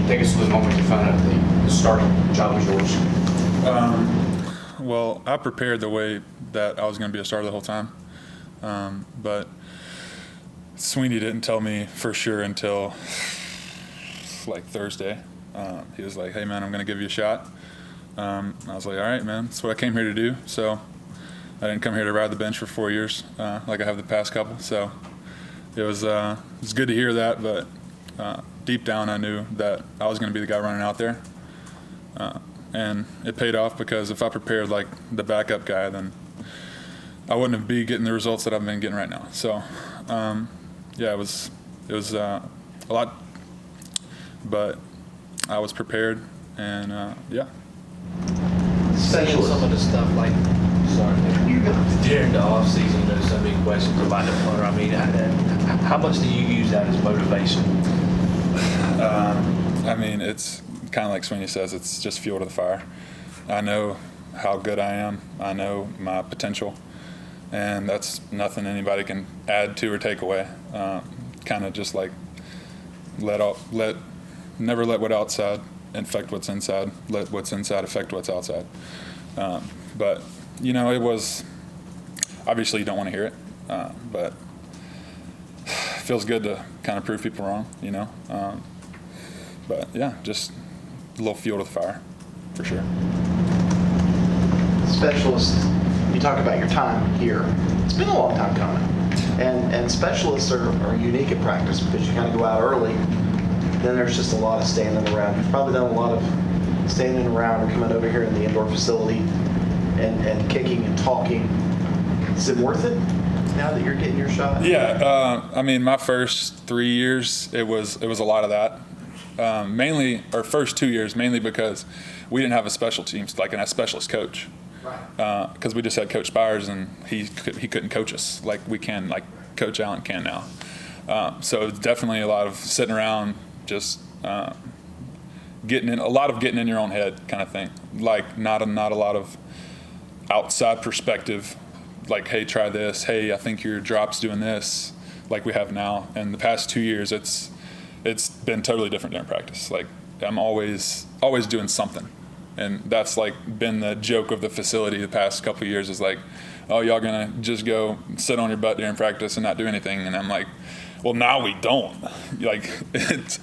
Take us to the moment you found out the starting job was yours. Well, I prepared the way that I was going to be a starter the whole time, but Sweeney didn't tell me for sure until like Thursday. He was like, "Hey man, I'm going to give you a shot." I was like, "All right, man, that's what I came here to do." So I didn't come here to ride the bench for 4 years like I have the past couple. So it was good to hear that, but deep down I knew that I was going to be the guy running out there. And it paid off, because if I prepared like the backup guy, then I wouldn't be getting the results that I've been getting right now. So, yeah, it was a lot, but I was prepared, and yeah. Saying some of the stuff like, during the off season, there's so many questions about the punter. I mean, how much do you use that as motivation? I mean, it's kind of like Sweeney says, it's just fuel to the fire. I know how good I am. I know my potential, and that's nothing anybody can add to or take away. Kind of just like never let what's outside infect what's inside. Let what's inside affect what's outside. But you know, it was obviously you don't want to hear it, but it feels good to kind of prove people wrong, you know. But yeah, just a little fuel to the fire, for sure. Specialists, you talk about your time here. It's been a long time coming. And specialists are unique at practice because you kind of go out early. Then there's just a lot of standing around. You've probably done a lot of standing around or coming over here in the indoor facility and kicking and talking. Is it worth it now that you're getting your shot? Yeah, I mean, my first 3 years, it was a lot of that. Mainly, or first 2 years, mainly because we didn't have a special teams, like a specialist coach. Right. Because we just had Coach Spires, and he couldn't coach us like we can, like Coach Allen can now. So it's definitely a lot of sitting around, just getting in your own head kind of thing. Like not a lot of outside perspective, like, hey, try this. Hey, I think your drop's doing this, like we have now. And the past 2 years, it's been totally different during practice. Like I'm always doing something, and that's like been the joke of the facility the past couple of years. Is like, oh, y'all gonna just go sit on your butt during practice and not do anything? And I'm like, well, now we don't. Like it's,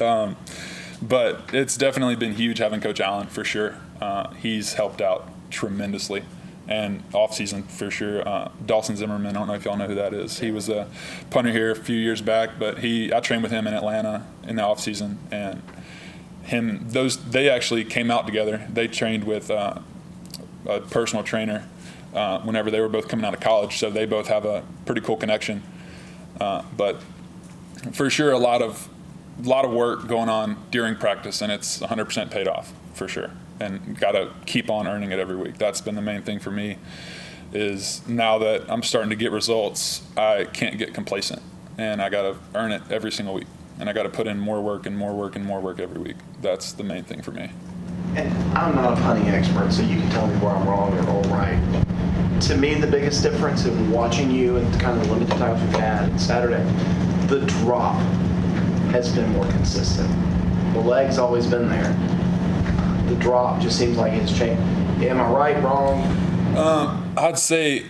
but it's definitely been huge having Coach Allen for sure. He's helped out tremendously. And off season for sure. Dawson Zimmerman, I don't know if y'all know who that is. He was a punter here a few years back, but I trained with him in Atlanta in the off season, and they actually came out together. They trained with a personal trainer whenever they were both coming out of college, so they both have a pretty cool connection. But for sure, a lot of work going on during practice, and it's 100% paid off for sure. And got to keep on earning it every week. That's been the main thing for me, is now that I'm starting to get results, I can't get complacent, and I got to earn it every single week, and I got to put in more work and more work and more work every week. That's the main thing for me. And I'm not a punting expert, so you can tell me where I'm wrong or all right. To me, the biggest difference in watching you and kind of the limited times we've had Saturday, the drop has been more consistent. The leg's always been there. The drop just seems like it's changed. Am I right, wrong? I'd say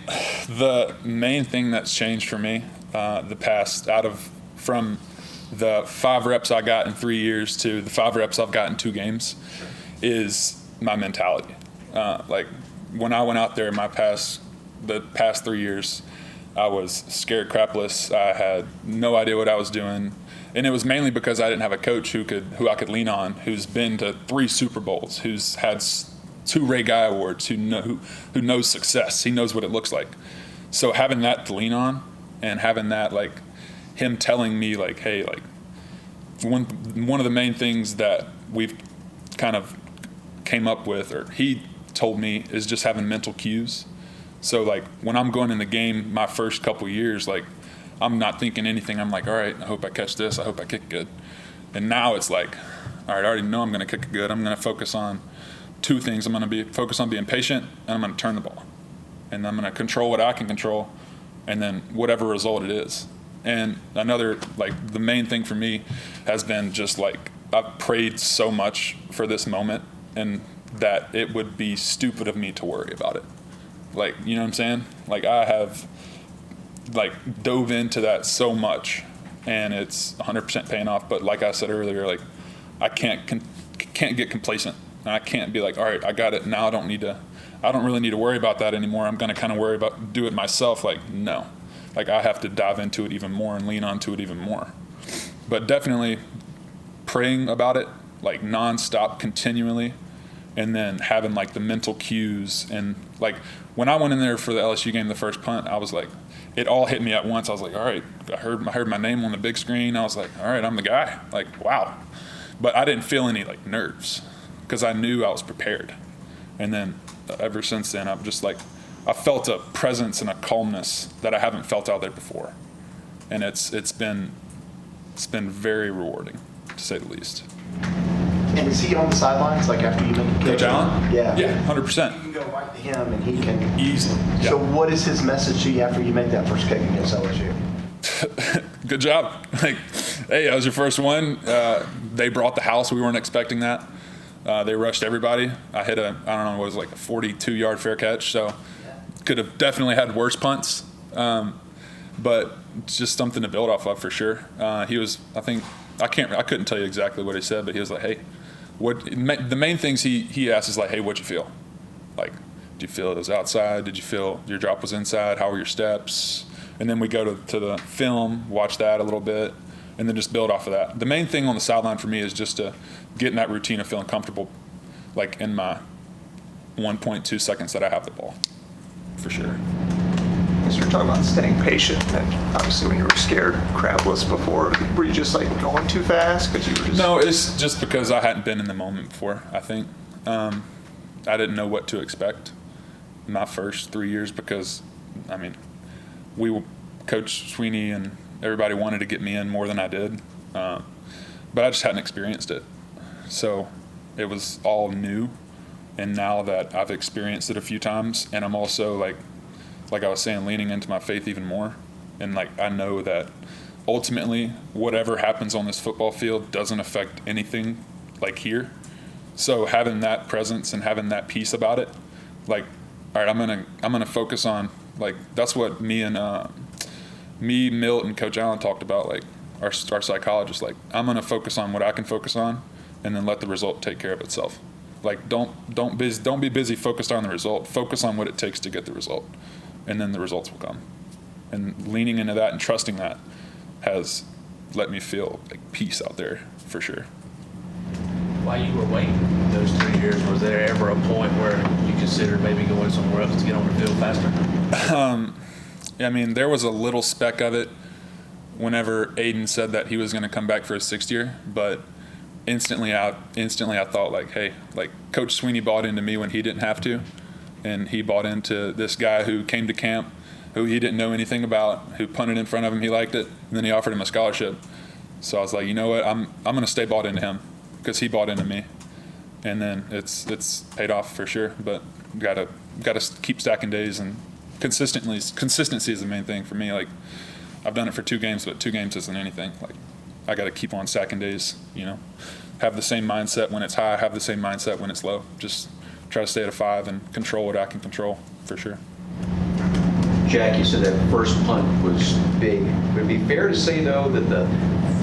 the main thing that's changed for me from the 5 reps I got in 3 years to the 5 reps I've got in 2 games is my mentality. Like when I went out there the past 3 years, I was scared crapless. I had no idea what I was doing. And it was mainly because I didn't have a coach who I could lean on, who's been to 3 Super Bowls, who's had 2 Ray Guy Awards, who knows success. He knows what it looks like. So having that to lean on, and having that, like, him telling me, like, hey, like, one of the main things that we've kind of came up with, or he told me, is just having mental cues. So, like, when I'm going in the game my first couple years, like, I'm not thinking anything. I'm like, all right, I hope I catch this. I hope I kick good. And now it's like, all right, I already know I'm going to kick it good. I'm going to focus on 2 things. I'm going to focus on being patient, and I'm going to turn the ball. And I'm going to control what I can control, and then whatever result it is. And another, like, the main thing for me has been just, like, I've prayed so much for this moment, and that it would be stupid of me to worry about it. Like, you know what I'm saying? Like, I have like dove into that so much, and it's 100% paying off. But like I said earlier, like I can't get complacent. And I can't be like, all right, I got it now. I don't really need to worry about that anymore. I'm going to kind of do it myself. Like, no, like I have to dive into it even more and lean onto it even more. But definitely praying about it, like nonstop, continually, and then having like the mental cues. And like when I went in there for the LSU game, the first punt, I was like, it all hit me at once. I was like, all right, I heard my name on the big screen. I was like, all right, I'm the guy. Like, wow. But I didn't feel any like nerves because I knew I was prepared. And then ever since then, I've just like, I felt a presence and a calmness that I haven't felt out there before. And it's been very rewarding, to say the least. And is he on the sidelines, like after you make a kick? Coach Allen? Yeah. Yeah, 100%. You can go right to him and he can. Easily. Yeah. So what is his message to you after you make that first kick against LSU? Good job. Like, hey, that was your first one. They brought the house. We weren't expecting that. They rushed everybody. I hit I don't know, it was like a 42-yard fair catch. So could have definitely had worse punts. But it's just something to build off of for sure. He was, I couldn't tell you exactly what he said, but he was like, hey, the main things he asked is like, hey, what'd you feel? Like, did you feel it was outside? Did you feel your drop was inside? How were your steps? And then we go to the film, watch that a little bit, and then just build off of that. The main thing on the sideline for me is just to get in that routine of feeling comfortable, like in my 1.2 seconds that I have the ball, for sure. So you're talking about staying patient, and obviously when you were scared crabless before, were you just like going too fast? Because you were just... No, it's just because I hadn't been in the moment before, I think. I didn't know what to expect in my first 3 years because, I mean, Coach Sweeney and everybody wanted to get me in more than I did, but I just hadn't experienced it. So it was all new, and now that I've experienced it a few times, and I'm also like I was saying, leaning into my faith even more, and like I know that ultimately whatever happens on this football field doesn't affect anything like here. So having that presence and having that peace about it, like, all right, I'm gonna focus on, like, that's what me, Milt, and Coach Allen talked about, like our psychologist, like, I'm gonna focus on what I can focus on, and then let the result take care of itself. Like, don't be busy focused on the result. Focus on what it takes to get the result, and then the results will come. And leaning into that and trusting that has let me feel like peace out there for sure. While you were waiting those 3 years, was there ever a point where you considered maybe going somewhere else to get on the field faster? I mean, there was a little speck of it whenever Aiden said that he was going to come back for his 6th year, but instantly I thought, like, hey, like, Coach Sweeney bought into me when he didn't have to, and he bought into this guy who came to camp, who he didn't know anything about, who punted in front of him, he liked it, and then he offered him a scholarship. So I was like, you know what, I'm going to stay bought into him because he bought into me, and then it's paid off for sure. But gotta keep stacking days, and consistency is the main thing for me. Like, I've done it for 2 games, but 2 games isn't anything. Like, I got to keep on stacking days, you know, have the same mindset when it's high, have the same mindset when it's low. Just try to stay at a 5 and control what I can control, for sure. Jack, you said that first punt was big. Would it be fair to say, though, that the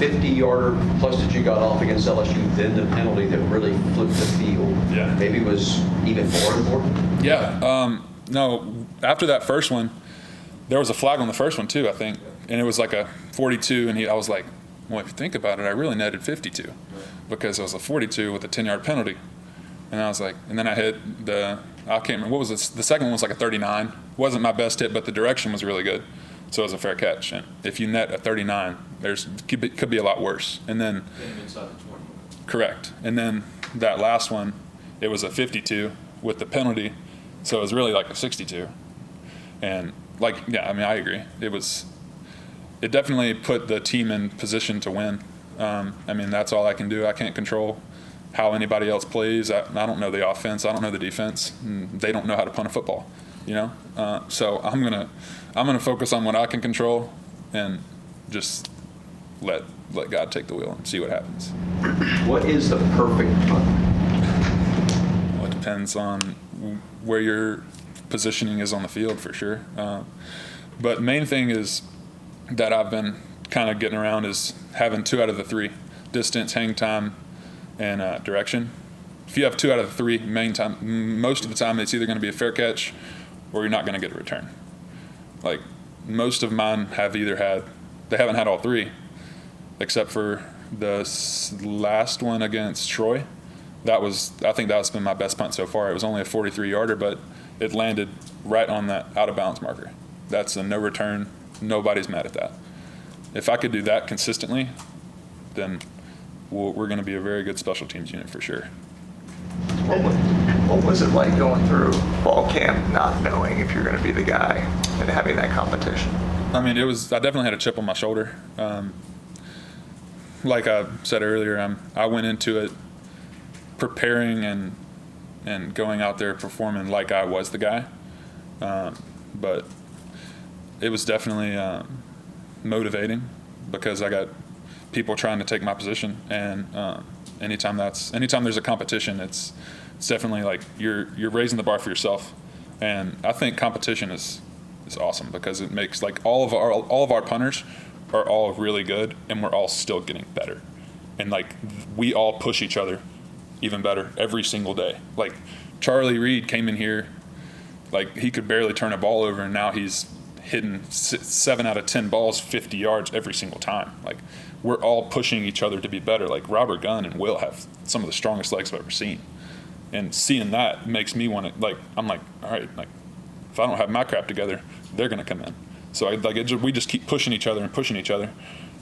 50-yarder plus that you got off against LSU, then the penalty that really flipped the field, maybe was even more important? Yeah. No, after that first one, there was a flag on the first one too, I think, and it was like a 42, and I was like, well, if you think about it, I really netted 52 because it was a 42 with a 10-yard penalty. And I was like, and then I hit I can't remember, what was it? The second one was like a 39. Wasn't my best hit, but the direction was really good. So it was a fair catch. And if you net a 39, could be a lot worse. And then, correct. And then that last one, it was a 52 with the penalty. So it was really like a 62. And like, yeah, I mean, I agree. It definitely put the team in position to win. I mean, that's all I can do. I can't control how anybody else plays. I don't know the offense. I don't know the defense. And they don't know how to punt a football, you know? So I'm gonna focus on what I can control and just let let God take the wheel and see what happens. What is the perfect punt? Well, it depends on where your positioning is on the field for sure. But main thing is that I've been kind of getting around is having 2 out of the 3: distance, hang time, and direction. If you have 2 out of the 3, most of the time it's either going to be a fair catch or you're not going to get a return. Like most of mine they haven't had all 3, except for the last one against Troy. I think that's been my best punt so far. It was only a 43-yarder, but it landed right on that out of bounds marker. That's a no return. Nobody's mad at that. If I could do that consistently, then we're going to be a very good special teams unit for sure. What was it like going through fall camp, not knowing if you're going to be the guy and having that competition? I mean, I definitely had a chip on my shoulder. Like I said earlier, I went into it preparing and going out there performing like I was the guy. But it was definitely motivating because I got people trying to take my position, and anytime there's a competition, it's definitely like you're raising the bar for yourself. And I think competition is awesome because it makes like all of our punters are all really good, and we're all still getting better, and like we all push each other even better every single day. Like Charlie Reed came in here, like he could barely turn a ball over, and now he's hitting 7 out of 10 balls 50 yards every single time. Like we're all pushing each other to be better. Like Robert Gunn and Will have some of the strongest legs I've ever seen, and seeing that makes me want to, like, I'm like, all right, like if I don't have my crap together, they're gonna come in. So we just keep pushing each other and pushing each other,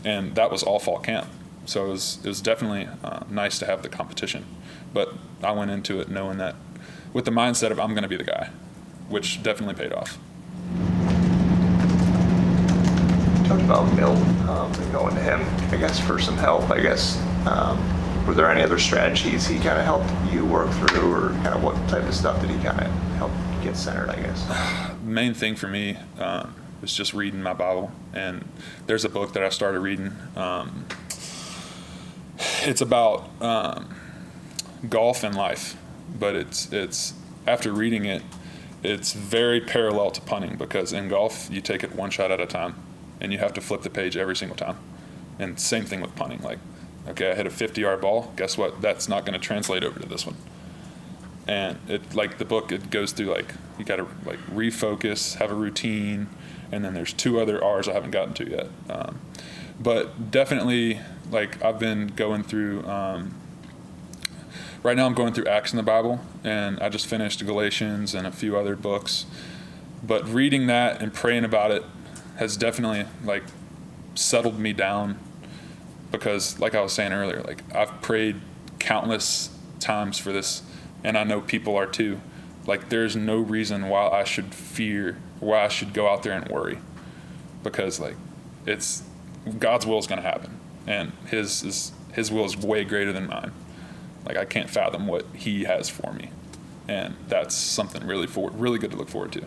and that was all fall camp. So it was definitely nice to have the competition, but I went into it knowing that with the mindset of I'm going to be the guy, which definitely paid off. Talked about Milt and going to him, I guess, for some help. I guess were there any other strategies he kind of helped you work through, or kind of what type of stuff did he kind of help get centered, I guess? The main thing for me was just reading my Bible, and there's a book that I started reading. It's about golf and life, but it's after reading it, it's very parallel to punting, because in golf you take it one shot at a time, and you have to flip the page every single time. And same thing with punting. Like, okay, I hit a 50-yard ball. Guess what? That's not going to translate over to this one. And it, like the book, it goes through like you got to like refocus, have a routine, and then there's 2 other R's I haven't gotten to yet. But definitely, like I've been going through. Right now, I'm going through Acts in the Bible, and I just finished Galatians and a few other books. But reading that and praying about it has definitely like settled me down, because like I was saying earlier, like I've prayed countless times for this, and I know people are too. Like there's no reason why I should fear, why I should go out there and worry, because like it's God's will is going to happen, and His will is way greater than mine. Like I can't fathom what He has for me, and that's something really good to look forward to.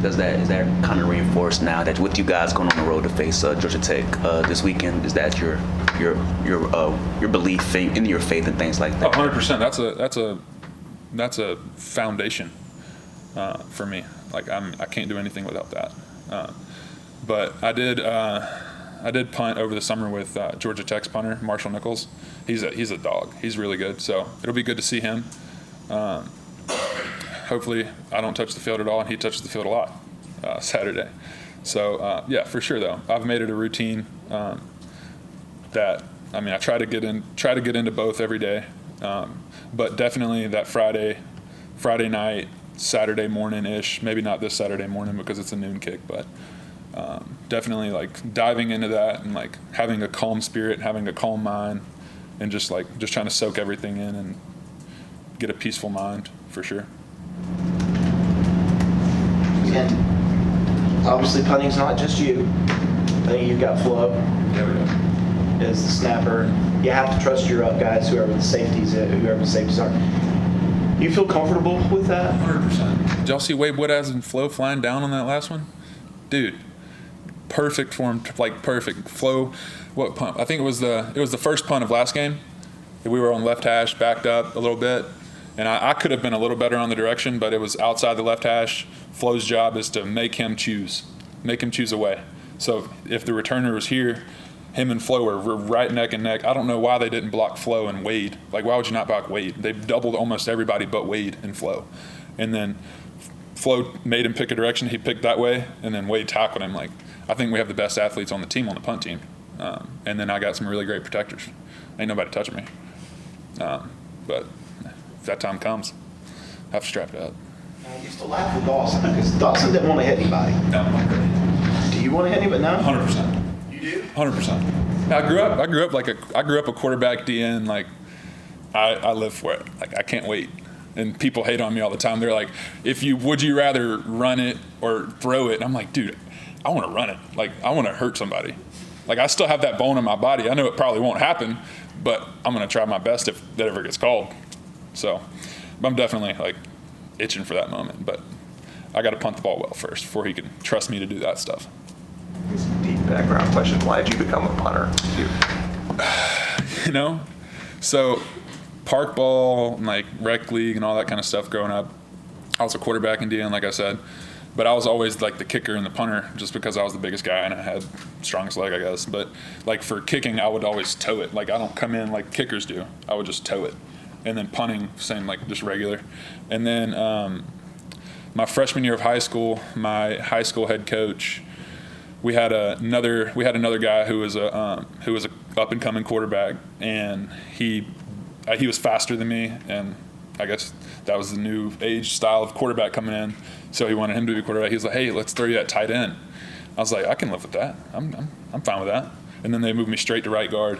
Is that kind of reinforced now that with you guys going on the road to face Georgia Tech this weekend? Is that your belief in your faith and things like that? 100%. That's a foundation for me. Like I can't do anything without that. But I did punt over the summer with Georgia Tech's punter Marshall Nichols. He's a dog. He's really good. So it'll be good to see him. Hopefully I don't touch the field at all, and he touches the field a lot Saturday. So yeah, for sure though, I've made it a routine that I try to get into both every day, but definitely that Friday night, Saturday morning ish. Maybe not this Saturday morning because it's a noon kick, but definitely like diving into that and like having a calm spirit, having a calm mind, and just trying to soak everything in and get a peaceful mind for sure. And obviously punting's not just you. I think you've got Flo as the snapper. You have to trust your up guys, whoever the safeties are. You feel comfortable with that? 100%. Did y'all see Wade Woodaz and Flo flying down on that last one? Dude, perfect form, like perfect flow. What punt? I think it was the first punt of last game. We were on left hash, backed up a little bit, and I could have been a little better on the direction, but it was outside the left hash. Flo's job is to make him choose away. So if the returner was here, him and Flo were right neck and neck. I don't know why they didn't block Flo and Wade. Like, why would you not block Wade? They doubled almost everybody but Wade and Flo. And then Flo made him pick a direction. He picked that way, and then Wade tackled him. Like, I think we have the best athletes on the team, on the punt team. And then I got some really great protectors. Ain't nobody touching me. But if that time comes, I have to strap it up. I used to laugh with Dawson because Dawson didn't want to hit anybody. No. Do you want to hit anybody now? 100%. You do? 100%. I grew up a quarterback DN. Like, I live for it. Like, I can't wait. And people hate on me all the time. They're like, would you rather run it or throw it? And I'm like, dude, I want to run it. Like, I want to hurt somebody. Like, I still have that bone in my body. I know it probably won't happen, but I'm going to try my best if that ever gets called. So I'm definitely like itching for that moment, but I got to punt the ball well first before he can trust me to do that stuff. It's a deep background question. Why did you become a punter? So park ball, like rec league and all that kind of stuff growing up, I was a quarterback in DN, like I said, but I was always like the kicker and the punter just because I was the biggest guy and I had strongest leg, I guess. But like for kicking, I would always toe it. Like, I don't come in like kickers do. I would just toe it. And then punting, same, like just regular. And then my freshman year of high school, my high school head coach, we had another guy who was a up and coming quarterback, and he was faster than me, and I guess that was the new age style of quarterback coming in. So he wanted him to be quarterback. He was like, "Hey, let's throw you at tight end." I was like, "I can live with that. I'm fine with that." And then they moved me straight to right guard.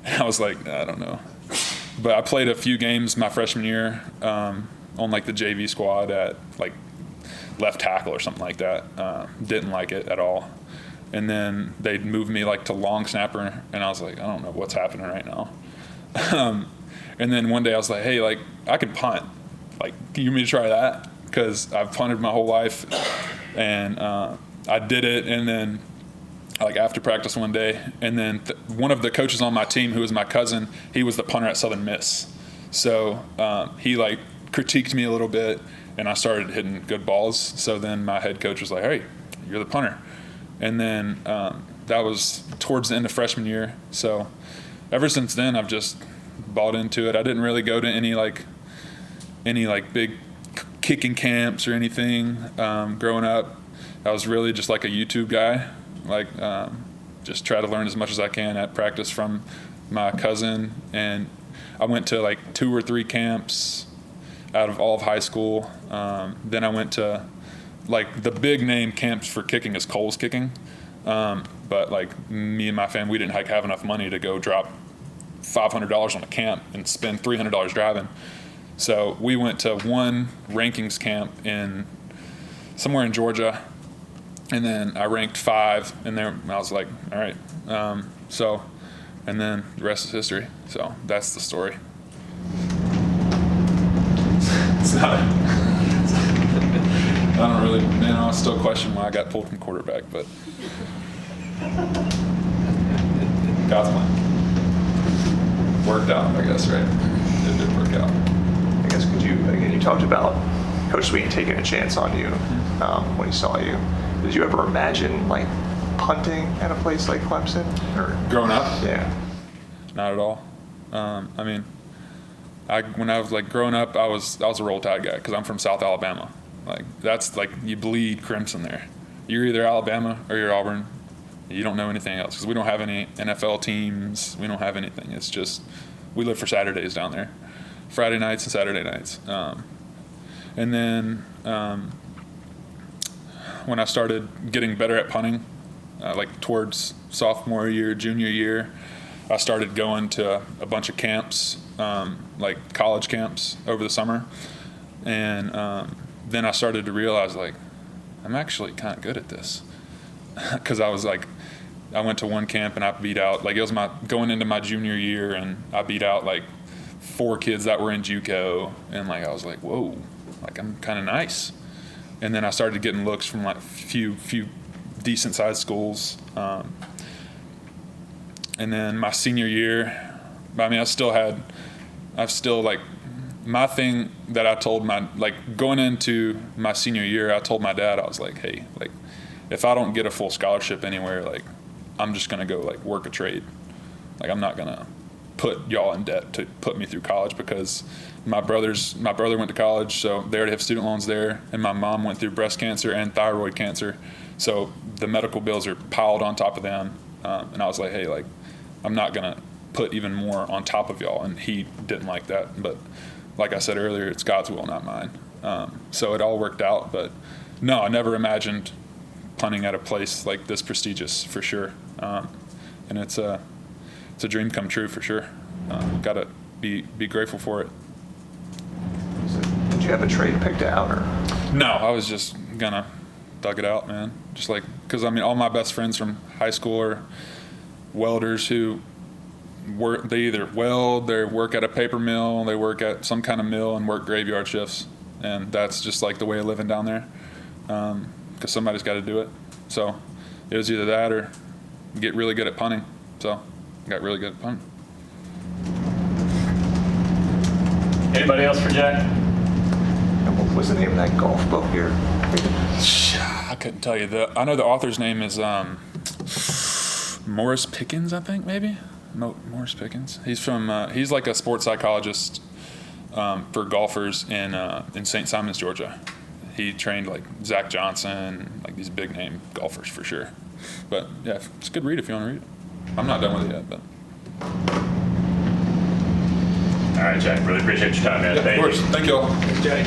And I was like, I don't know. But I played a few games my freshman year on like the JV squad at like left tackle or something like that. Didn't like it at all. And then they moved me like to long snapper, and I was like, I don't know what's happening right now. And then one day I was like, hey, like I can punt. Like, can you want me to try that? Because I've punted my whole life, and I did it. And then like after practice one day, and then one of the coaches on my team, who was my cousin, he was the punter at Southern Miss. So he like critiqued me a little bit, and I started hitting good balls. So then my head coach was like, hey, you're the punter. And then that was towards the end of freshman year. So ever since then, I've just bought into it. I didn't really go to any big kicking camps or anything growing up. I was really just like a YouTube guy. Like, just try to learn as much as I can at practice from my cousin. And I went to like 2 or 3 camps out of all of high school. Then I went to like the big name camps for kicking is Cole's Kicking. But like me and my family, we didn't have enough money to go drop $500 on a camp and spend $300 driving. So we went to one rankings camp somewhere in Georgia. And then I ranked 5, and there I was like, all right. And then the rest is history. So that's the story. It's not. I don't really, I still question why I got pulled from quarterback, but God's plan. Worked out, I guess, right? It did work out. I guess you talked about Coach Sweet taking a chance on you when he saw you. Did you ever imagine like punting at a place like Clemson? Or growing up? Yeah. Not at all. When I was like growing up, I was a Roll Tide guy because I'm from South Alabama. Like that's like you bleed crimson there. You're either Alabama or you're Auburn. You don't know anything else because we don't have any NFL teams. We don't have anything. It's just we live for Saturdays down there, Friday nights and Saturday nights. And then when I started getting better at punting, like towards sophomore year, junior year, I started going to a bunch of camps, like college camps over the summer. And then I started to realize, like, I'm actually kind of good at this. Because I went to one camp and I beat out, like it was going into my junior year, and I beat out like 4 kids that were in JUCO. And like I was like, whoa, like I'm kind of nice. And then I started getting looks from like few decent sized schools. And then my senior year, I mean, I've still like, my thing that I told going into my senior year, I told my dad, I was like, hey, like, if I don't get a full scholarship anywhere, like, I'm just going to go like work a trade. Like, I'm not going to put y'all in debt to put me through college, because my brother went to college, so they already have student loans there, and my mom went through breast cancer and thyroid cancer, so the medical bills are piled on top of them. And I was like, hey, like, I'm not gonna put even more on top of y'all, and he didn't like that. But like I said earlier, it's God's will, not mine. So it all worked out. But no, I never imagined punting at a place like this prestigious, for sure. And it's a dream come true, for sure. Gotta be grateful for it. Did you have a trade picked out, or? No, I was just gonna thug it out, man. Just like, because I mean, all my best friends from high school are welders who they either weld, they work at a paper mill, they work at some kind of mill and work graveyard shifts, and that's just like the way of living down there, because somebody's got to do it. So it was either that or get really good at punting. So I got really good at punting. Anybody else for Jack? And what was the name of that golf book here? I couldn't tell you. I know the author's name is Morris Pickens, I think, maybe. Morris Pickens. He's like a sports psychologist for golfers in St. Simons, Georgia. He trained like Zach Johnson, like these big name golfers, for sure. But yeah, it's a good read if you want to read it. I'm not done with it yet, but. All right, Jack. Really appreciate your time, man. Yeah, of course. Thank you all. Jack.